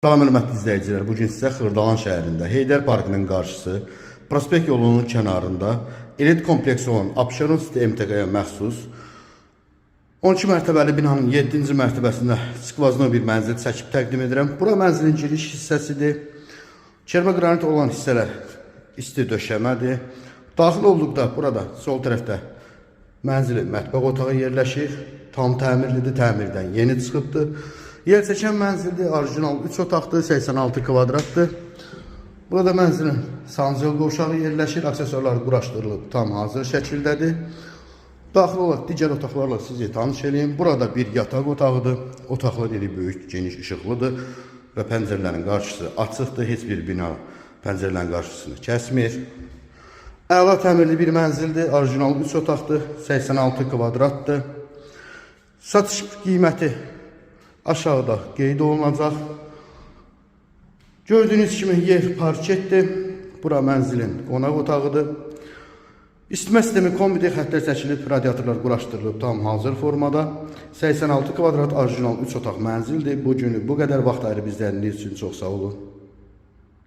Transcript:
Salam hörmətli izləyicilər, bugün sizə Xırdalan şəhərində Heydər Parkının qarşısı, Prospekt yolunun kənarında elit kompleksi olan Abşeron City MTQ-yə məxsus 12 mərtəbəli binanın 7-ci mərtəbəsində skvazno bir mənzil çəkib təqdim edirəm. Bura mənzilin giriş hissəsidir. Çermə qranit olan hissələr isti döşəmədir. Daxil olduqda burada sol tərəfdə mənzilin mətbəx otağı yerləşir. Tam təmirlidir, təmirdən yeni çıxıbdır. Yer çəkən mənzildir, orijinal 3 otaqdır, 86 kvadratdır. Burada mənzilin sancıl qovşağı yerləşir, aksesuarlar quraşdırılıb, tam hazır şəkildədir. Daxil olaraq digər otaqlarla sizi tanış edeyim. Burada bir yataq otağıdır, otaqlar yeri böyük, geniş, işıqlıdır və pəncərələrin qarşısı açıqdır, heç bir bina pəncərələrin qarşısını kəsmir. Əla təmirli bir mənzildir, orijinal 3 otaqdır, 86 kvadratdır. Satış qiyməti aşağıda qeyd olunacaq. Gördüyünüz kimi yer parketdir. Bura mənzilin qonaq otağıdır. İsitmə sistemi kombi xəttlər çəkilib, radiatorlar quraşdırılıb, tam hazır formada. 86 kvadrat orijinal 3 otaq mənzildir. Bu günü bu qədər vaxt ayırıb izlədiyiniz üçün çox sağ olun.